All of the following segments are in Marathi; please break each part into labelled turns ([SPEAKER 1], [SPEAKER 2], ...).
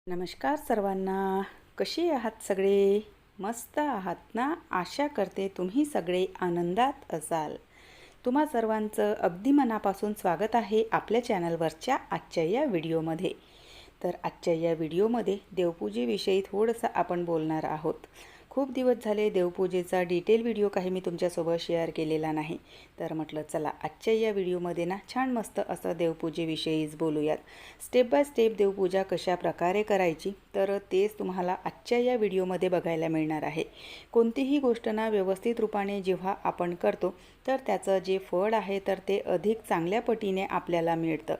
[SPEAKER 1] नमस्कार सर्वांना, कशी आहात सगळे? मस्त आहात ना? आशा करते तुम्ही सगळे आनंदात असाल. तुम्हा सर्वांचं अगदी मनापासून स्वागत आहे आपल्या चॅनलवरच्या आजच्या या व्हिडिओमध्ये. तर आजच्या या व्हिडिओमध्ये देवपूजेविषयी थोडंसं आपण बोलणार आहोत. खूप दिवस झाले देवपूजेचा डिटेल व्हिडिओ काही मी तुमच्यासोबत शेअर केलेला नाही. तर म्हटलं चला आजच्या या व्हिडिओमध्ये ना छान मस्त असं देवपूजेविषयीच बोलूयात. स्टेप बाय स्टेप देवपूजा कशा प्रकारे करायची तर तेच तुम्हाला आजच्या या व्हिडिओमध्ये बघायला मिळणार आहे. कोणतीही गोष्ट ना व्यवस्थित रूपाने जेव्हा आपण करतो तर त्याचं जे फळ आहे तर ते अधिक चांगल्या पटीने आपल्याला मिळतं.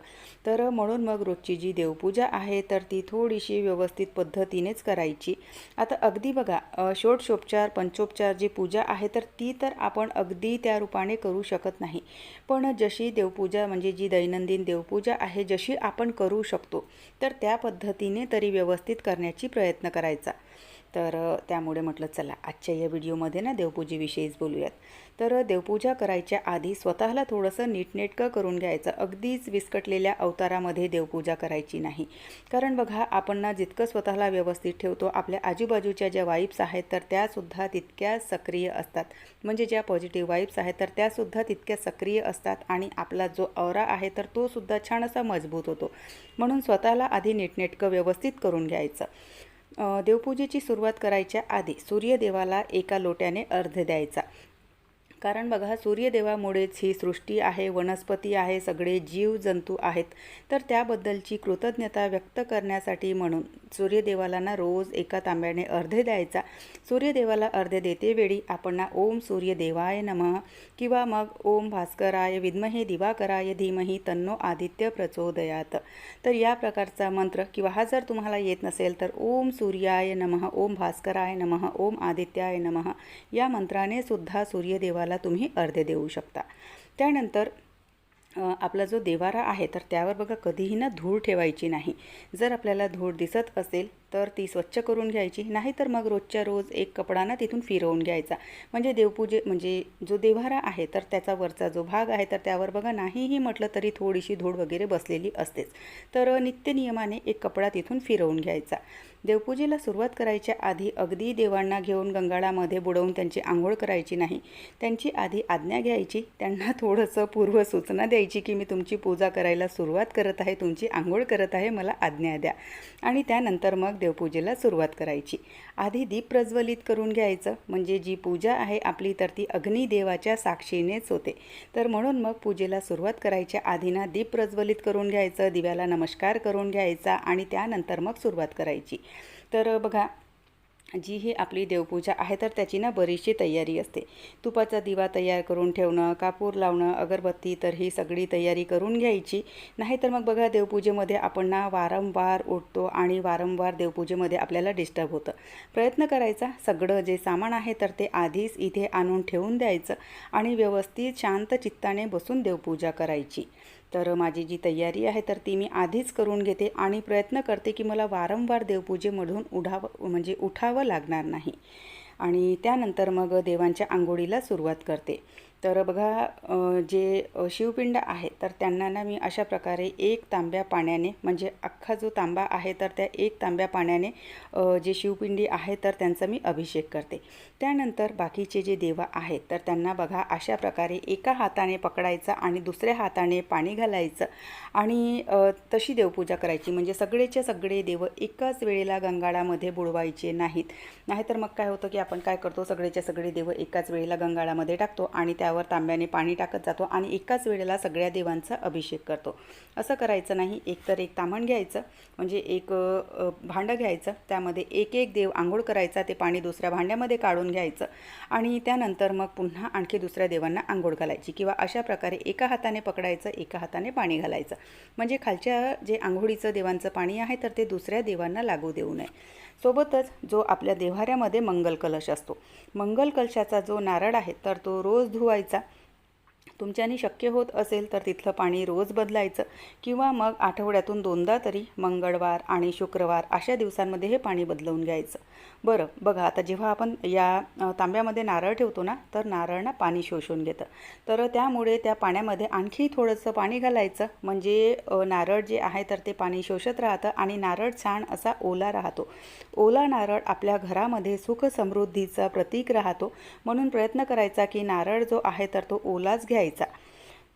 [SPEAKER 1] तर म्हणून मग रोजची जी देवपूजा आहे तर ती थोडीशी व्यवस्थित पद्धतीनेच करायची. आता अगदी बघा षोडशोपचार पंचोपचार जी पूजा आहे तर ती तर आपण अगदी त्या रूपाने करू शकत नाही. पण जशी देवपूजा म्हणजे जी दैनंदिन देवपूजा आहे जशी आपण करू शकतो तर त्या पद्धतीने तरी व्यवस्थित करण्याची प्रयत्न करायचा. तर त्यामुळे म्हटलं चला आजच्या या व्हिडिओमध्ये ना देवपूजेविषयीच बोलूयात. तर देवपूजा करायच्या आधी स्वतःला थोडंसं नीटनेटकं करून घ्यायचं. अगदीच विस्कटलेल्या अवतारामध्ये देवपूजा करायची नाही. कारण बघा आपण ना जितकं स्वतःला व्यवस्थित ठेवतो आपल्या आजूबाजूच्या ज्या वाईब्स आहेत तर त्यासुद्धा तितक्याच सक्रिय असतात. म्हणजे ज्या पॉझिटिव्ह वाईब्स आहेत तर त्यासुद्धा तितक्या सक्रिय असतात आणि आपला जो ऑरा आहे तर तो सुद्धा छान असा मजबूत होतो. म्हणून स्वतःला आधी नीटनेटकं व्यवस्थित करून घ्यायचं. देवपूजेची सुरुवात करायच्या आधी सूर्यदेवाला एका लोट्याने अर्घ्य द्यायचा. कारण बघा सूर्यदेवामुळेच ही सृष्टी आहे, वनस्पती आहे, सगळे जीव जंतू आहेत. तर त्याबद्दलची कृतज्ञता व्यक्त करण्यासाठी म्हणून सूर्यदेवाला ना रोज एका तांब्याने अर्घ्य द्यायचा. सूर्यदेवाला अर्घ्य देतेवेळी आपण ना ओम सूर्यदेवाय नमः किंवा मग ओम भास्कराय विद्महे दिवाकराय धीमहि तन्नो आदित्य प्रचोदयात. तर या प्रकारचा मंत्र किंवा हा जर तुम्हाला येत नसेल तर ओम सूर्याय नमः, ओम भास्कराय नमः, ओम आदित्याय नमः या मंत्राने सुद्धा सूर्यदेवाला तुम्ही अर्घ्य देऊ शकता. त्यानंतर आपला जो देवारा आहे तर त्यावर बघा कधीही ना धूळ ठेवायची नाही. जर आपल्याला धूळ दिसत असेल तर ती स्वच्छ करून घ्यायची, नाही तर मग रोजच्या रोज एक कपडा ना तिथून फिरवून घ्यायचा. म्हणजे म्हणजे जो देवारा आहे तर त्याचा वरचा जो भाग आहे तर त्यावर बघा नाहीही म्हटलं तरी थोडीशी धूळ वगैरे बसलेली असतेच. तर नित्यनियमाने एक कपडा तिथून फिरवून घ्यायचा. देवपूजेला सुरुवात करायच्या आधी अगदी देवांना घेऊन गंगाळामध्ये बुडवून त्यांची आंघोळ करायची नाही. त्यांची आधी आज्ञा घ्यायची, त्यांना थोडंसं पूर्वसूचना द्यायची की मी तुमची पूजा करायला सुरुवात करत आहे, तुमची आंघोळ करत आहे, मला आज्ञा द्या. आणि त्यानंतर मग देवपूजेला सुरुवात करायची. आधी दीप प्रज्वलित करून घ्यायचं. म्हणजे जी पूजा आहे आपली तर ती अग्निदेवाच्या साक्षीनेच होते. तर म्हणून मग पूजेला सुरुवात करायच्या आधी ना दीप प्रज्वलित करून घ्यायचं, दिव्याला नमस्कार करून घ्यायचा आणि त्यानंतर मग सुरुवात करायची. तर बघा जी ही आपली देवपूजा आहे तर त्याची ना बरीचशी तयारी असते. तुपाचा दिवा तयार करून ठेवणं, कापूर लावणं, अगरबत्ती, तर ही सगळी तयारी करून घ्यायची. नाहीतर मग बघा देवपूजेमध्ये आपण ना वारंवार उठतो आणि वारंवार देवपूजेमध्ये आपल्याला डिस्टर्ब होतं. प्रयत्न करायचा सगळं जे सामान आहे तर ते आधीच इथे आणून ठेवून द्यायचं आणि व्यवस्थित शांत चित्ताने बसून देवपूजा करायची. तर माझी जी तयारी आहे तर ती मी आधीच करून घेते आणि प्रयत्न करते की मला वारंवार देवपूजेमधून उठावं लागणार नाही. आणि त्यानंतर मग देवांच्या आंघोळीला सुरुवात करते. तर बघा जे शिवपिंड आहे तर त्यांना ना मी अशा प्रकारे एक तांब्या पाण्याने म्हणजे अख्खा जो तांबा आहे तर त्या एक तांब्या पाण्याने जे शिवपिंडी आहे तर त्यांचा मी अभिषेक करते. त्यानंतर बाकीचे जे देव आहेत तर त्यांना बघा अशा प्रकारे एका हाताने पकडायचा आणि दुसऱ्या हाताने पाणी घालायचं आणि तशी देवपूजा करायची. म्हणजे सगळेचे सगळे देव एकाच वेळेला गंगाळामध्ये बुडवायचे नाहीत. नाहीतर मग काय होतं की आपण काय करतो, सगळेच्या सगळे देव एकाच वेळेला गंगाळामध्ये टाकतो आणि त्यावर तांब्याने पाणी टाकत जातो आणि एकाच वेळेला सगळ्या देवांचा अभिषेक करतो. असं करायचं नाही. एकतर एक ताम्हण घ्यायचं, म्हणजे एक भांडं घ्यायचं, त्यामध्ये एक एक देव आंघोळ करायचा, ते पाणी दुसऱ्या भांड्यामध्ये काढून घ्यायचं आणि त्यानंतर मग पुन्हा आणखी दुसऱ्या देवांना आंघोळ घालायची किंवा अशा प्रकारे एका हाताने पकडायचं, एका हाताने पाणी घालायचं. म्हणजे खालच्या जे आंघोळीचं देवांचं पाणी आहे तर ते दुसऱ्या देवांना लागू देऊ नये. सोबतच जो आपल्या देव्हाऱ्यामध्ये मंगल कलश असतो, मंगल कलशाचा जो नारळ आहे तर तो रोज धुवायचा. तुमच्यानी शक्य होत असेल तर तिथलं पाणी रोज बदलायचं किंवा मग आठवड्यातून 2दा तरी मंगळवार आणि शुक्रवार अशा दिवसांमध्ये हे पाणी बदलवून घ्यायचं. बरं बघा, आता जेव्हा आपण या तांब्यामध्ये नारळ ठेवतो ना, तर नारळ ना पाणी शोषून घेतं. तर त्यामुळे त्या पाण्यामध्ये आणखी थोडंसं पाणी घालायचं, म्हणजे नारळ जे आहे तर ते पाणी शोषत राहतं आणि नारळ छान असा ओला राहतो. ओला नारळ आपल्या घरामध्ये सुख समृद्धीचा प्रतीक राहतो. म्हणून प्रयत्न करायचा की नारळ जो आहे तर तो ओलाच घ्यायचा.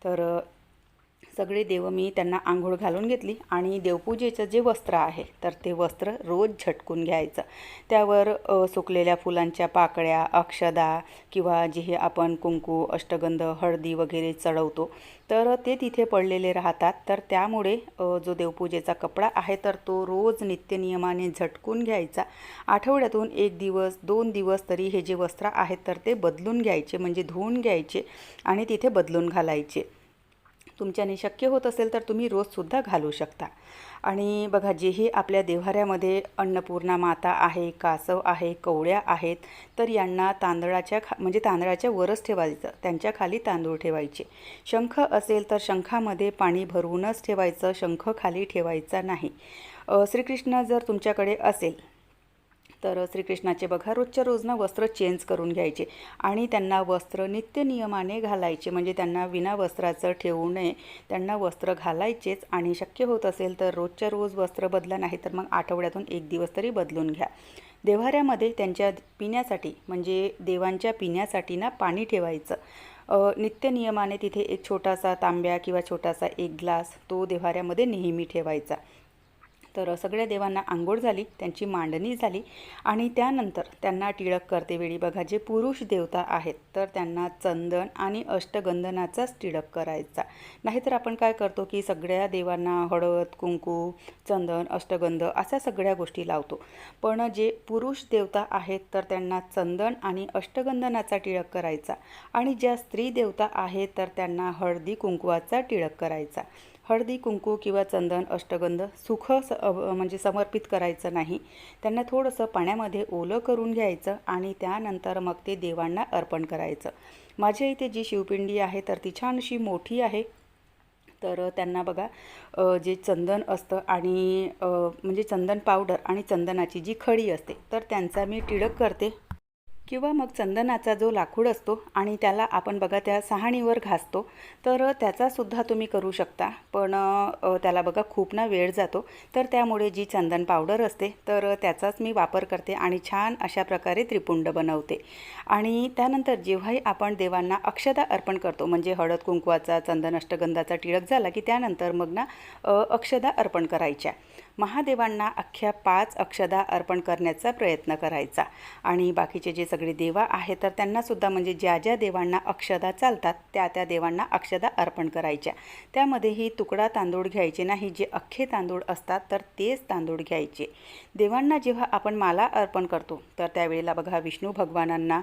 [SPEAKER 1] तर सगळे देव मी त्यांना आंघोळ घालून घेतली आणि देवपूजेचं जे वस्त्र आहे तर ते वस्त्र रोज झटकून घ्यायचं. त्यावर सुकलेल्या फुलांच्या पाकळ्या, अक्षदा किंवा जे आपण कुंकू, अष्टगंध, हळदी वगैरे चढवतो तर ते तिथे पडलेले राहतात. तर त्यामुळे जो देवपूजेचा कपडा आहे तर तो रोज नित्यनियमाने झटकून घ्यायचा. आठवड्यातून 1 दिवस 2 दिवस तरी हे जे वस्त्र आहेत तर ते बदलून घ्यायचे, म्हणजे धुवून घ्यायचे आणि तिथे बदलून घालायचे. तुमच्याने शक्य होत असेल तर तुम्ही रोजसुद्धा घालू शकता. आणि बघा, जेही आपल्या देव्हाऱ्यामध्ये अन्नपूर्णा माता आहे, कासव आहे, कवड्या आहेत, तर यांना म्हणजे तांदळाच्या वरच ठेवायचं, त्यांच्या खाली तांदूळ ठेवायचे. शंख असेल तर शंखामध्ये पाणी भरवूनच ठेवायचं, शंख खाली ठेवायचा नाही. श्रीकृष्ण जर तुमच्याकडे असेल तर श्रीकृष्णाचे बघा रोजच्या रोज वस्त्र चेंज करून घ्यायचे आणि त्यांना वस्त्र नित्यनियमाने घालायचे, म्हणजे त्यांना विना वस्त्राचं ठेवू नये, त्यांना वस्त्र घालायचेच. आणि शक्य होत असेल तर रोजच्या रोज वस्त्र बदला, नाही तर मग आठवड्यातून 1 दिवस तरी बदलून घ्या. देव्हाऱ्यामध्ये त्यांच्या पिण्यासाठी, म्हणजे देवांच्या पिण्यासाठी ना पाणी ठेवायचं. नित्यनियमाने तिथे एक छोटासा तांब्या किंवा छोटासा 1 ग्लास तो देव्हाऱ्यामध्ये नेहमी ठेवायचा. तर सगळ्या देवांना आंघोळ झाली, त्यांची मांडणी झाली आणि त्यानंतर त्यांना टिळक करते वेळी बघा, जे पुरुष देवता आहेत तर त्यांना चंदन आणि अष्टगंधनाचाच टिळक करायचा. नाहीतर आपण काय करतो की सगळ्या देवांना हळद, कुंकू, चंदन, अष्टगंध अशा सगळ्या गोष्टी लावतो. पण जे पुरुष देवता आहेत तर त्यांना चंदन आणि अष्टगंधनाचा टिळक करायचा आणि ज्या स्त्री देवता आहेत तर त्यांना हळदी कुंकवाचा टिळक करायचा. हळदी कुंकू किंवा चंदन अष्टगंध म्हणजे समर्पित करायचं नाही, त्यांना थोडंसं पाण्यामध्ये ओलं करून घ्यायचं आणि त्यानंतर मग ते देवांना अर्पण करायचं. माझ्या इथे जी शिवपिंडी आहे तर ती छान अशी मोठी आहे. तर त्यांना बघा जे चंदन असतं आणि म्हणजे चंदन पावडर आणि चंदनाची जी खडी असते तर त्यांचा मी टिळक करते. किंवा मग चंदनाचा जो लाकूड असतो आणि त्याला आपण बघा त्या सहाणीवर घासतो तर त्याचासुद्धा तुम्ही करू शकता. पण त्याला बघा खूप वेळ जातो, तर त्यामुळे जी चंदन पावडर असते तर त्याचाच मी वापर करते आणि छान अशा प्रकारे त्रिपुंड बनवते. आणि त्यानंतर जेव्हाही आपण देवांना अक्षदा अर्पण करतो, म्हणजे हळद कुंकवाचा, चंदन अष्टगंधाचा टिळक झाला की त्यानंतर मग अक्षदा अर्पण करायच्या. महादेवांना अख्ख्या 5 अक्षदा अर्पण करण्याचा प्रयत्न करायचा. आणि बाकीचे जे सगळे देवा आहेत तर त्यांनासुद्धा, म्हणजे ज्या ज्या देवांना अक्षदा चालतात त्या त्या देवांना अक्षदा अर्पण करायच्या. त्यामध्येही तुकडा तांदूळ घ्यायचे नाही, जे अख्खे तांदूळ असतात तर तेच तांदूळ घ्यायचे. देवांना जेव्हा आपण माला अर्पण करतो तर त्यावेळेला बघा विष्णू भगवानांना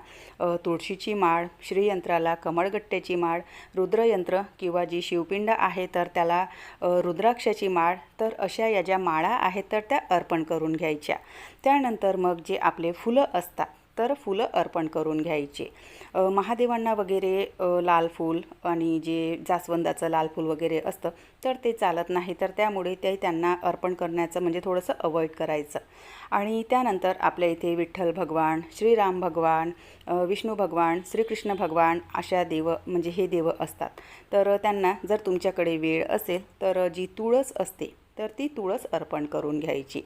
[SPEAKER 1] तुळशीची माळ, श्रीयंत्राला कमळगट्ट्याची माळ, रुद्रयंत्र किंवा जी शिवपिंड आहे तर त्याला रुद्राक्षाची माळ, तर अशा या ज्या माळा आहेत तर त्या अर्पण करून घ्यायच्या. त्यानंतर मग जे आपले फुलं असतात तर फुलं अर्पण करून घ्यायचे. महादेवांना वगैरे लाल फूल आणि जे जास्वंदाचं लाल फूल वगैरे असतं तर ते चालत नाही, तर त्यामुळे ते त्यांना अर्पण करण्याचं म्हणजे थोडंसं अवॉइड करायचं. आणि त्यानंतर आपल्या इथे विठ्ठल भगवान, श्रीराम भगवान, विष्णू भगवान, श्रीकृष्ण भगवान अशा देव, म्हणजे हे देव असतात. तर त्यांना जर तुमच्याकडे वेळ असेल तर जी तुळस असते तर ती तुळस अर्पण करून घ्यायची.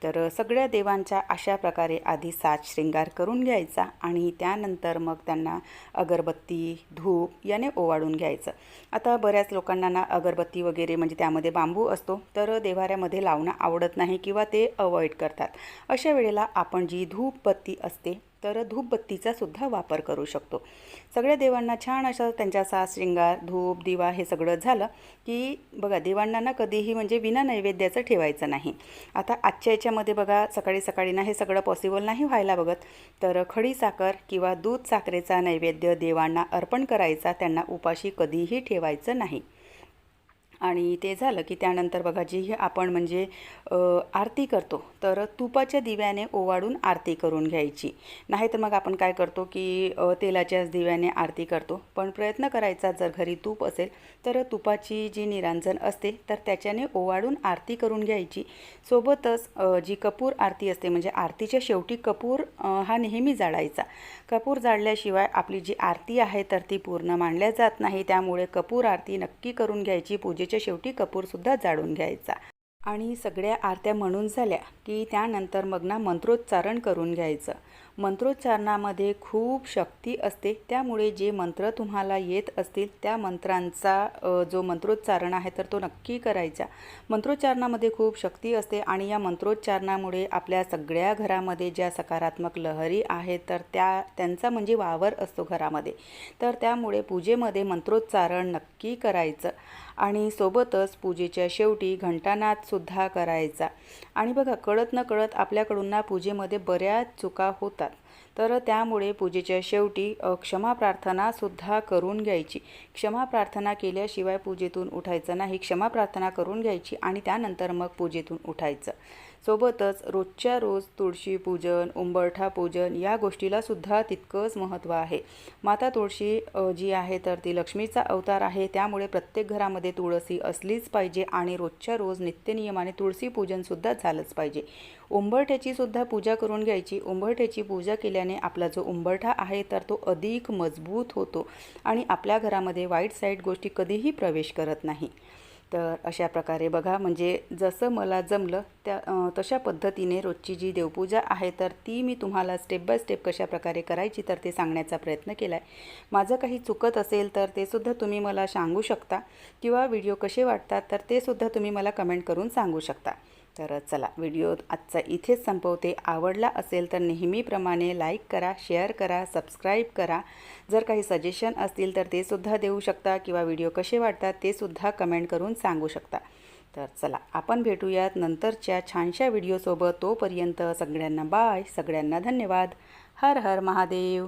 [SPEAKER 1] तर सगळ्या देवांच्या अशा प्रकारे आधी साज श्रृंगार करून घ्यायचा आणि त्यानंतर मग त्यांना अगरबत्ती, धूप याने ओवाळून घ्यायचं. आता बऱ्याच लोकांना अगरबत्ती वगैरे म्हणजे त्यामध्ये बांबू असतो तर देव्हाऱ्यामध्ये लावणं आवडत नाही किंवा ते अवॉइड करतात. अशा वेळेला आपण जी धूपबत्ती असते तर धूपबत्तीचा सुद्धा वापर करू शकतो. सगळ्या देवांना छान असं त्यांचा साज श्रृंगार, धूप, दिवा हे सगळं झालं की बघा देवांना कधीही म्हणजे विना नैवेद्याचं ठेवायचं नाही. आता आजच्या याच्यामध्ये बघा सकाळी सकाळी हे सगळं पॉसिबल नाही व्हायला बघत, तर खडी साखर किंवा दूध साखरेचा नैवेद्य देवांना अर्पण करायचा, त्यांना उपाशी कधीही ठेवायचं नाही. आणि ते झालं की त्यानंतर बघा जी आपण म्हणजे आरती करतो तर तुपाच्या दिव्याने ओवाळून आरती करून घ्यायची. नाहीतर मग आपण काय करतो की तेलाच्याच दिव्याने आरती करतो. पण प्रयत्न करायचा जर घरी तूप असेल तर तुपाची जी निरांजन असते तर त्याच्याने ओवाळून आरती करून घ्यायची. सोबतच जी कपूर आरती असते म्हणजे आरतीच्या शेवटी कपूर हा नेहमी जाळायचा. कपूर जाळल्याशिवाय आपली जी आरती आहे तर ती पूर्ण मानल्या जात नाही. त्यामुळे कपूर आरती नक्की करून घ्यायची. पूजेच्या शेवटी कपूरसुद्धा जाळून घ्यायचा. आणि सगळ्या आरत्या म्हणून झाल्या की त्यानंतर मग ना मंत्रोच्चारण करून घ्यायचं. मंत्रोच्चारणामध्ये खूप शक्ती असते. त्यामुळे जे मंत्र तुम्हाला येत असतील त्या मंत्रांचा जो मंत्रोच्चारण आहे तर तो नक्की करायचा. मंत्रोच्चारणामध्ये खूप शक्ती असते आणि या मंत्रोच्चारणामुळे आपल्या सगळ्या घरामध्ये ज्या सकारात्मक लहरी आहेत तर त्यांचा म्हणजे वावर असतो घरामध्ये. तर त्यामुळे पूजेमध्ये मंत्रोच्चारण नक्की करायचं. आणि सोबतच पूजेच्या शेवटी घंटानादसुद्धा करायचा. आणि बघा कळत न कळत आपल्याकडून ना पूजेमध्ये बऱ्याच चुका होतात. तर त्यामुळे पूजेच्या शेवटी क्षमा प्रार्थनासुद्धा करून घ्यायची. क्षमा प्रार्थना केल्याशिवाय पूजेतून उठायचं नाही. क्षमा प्रार्थना करून घ्यायची आणि त्यानंतर मग पूजेतून उठायचं. सोबतच रोजच्या रोज तुळशी पूजन, उंबरठा पूजन या गोष्टीलासुद्धा तितकंच महत्त्व आहे. माता तुळशी जी आहे तर ती लक्ष्मीचा अवतार आहे. त्यामुळे प्रत्येक घरामध्ये तुळशी असलीच पाहिजे आणि रोजच्या रोज नित्यनियमाने तुळशी पूजनसुद्धा झालंच पाहिजे. उंबरठ्याची सुद्धा पूजा करून घ्यायची. उंबरठ्याची पूजा केल्याने आपला जो उंबरठा आहे तर तो अधिक मजबूत होतो आणि आपल्या घरामध्ये वाईट साईड गोष्टी कधीही प्रवेश करत नाही. तर अशा प्रकारे बघा म्हणजे जसं मला जमलं तशा पद्धतीने रोजची जी देवपूजा आहे तर ती मी तुम्हाला स्टेप बाय स्टेप कशा प्रकारे करायची तर ते सांगण्याचा प्रयत्न केला आहे. माझं काही चुकत असेल तर ते सुद्धा तुम्ही मला सांगू शकता किंवा व्हिडिओ कसे वाटतात तर ते सुद्धा तुम्ही मला कमेंट करून सांगू शकता. तर चला व्हिडिओ आजचा इथेच संपवते. आवडला असेल तर नेहमीप्रमाणे लाईक करा, शेअर करा, सबस्क्राईब करा. जर काही सजेशन असतील तर ते सुद्धा देऊ शकता किंवा व्हिडिओ कसे वाटतात ते सुद्धा कमेंट करून सांगू शकता. तर चला आपण भेटूयात नंतरच्या छानशा व्हिडिओसोबत. तोपर्यंत सगळ्यांना बाय. सगळ्यांना धन्यवाद. हर हर महादेव.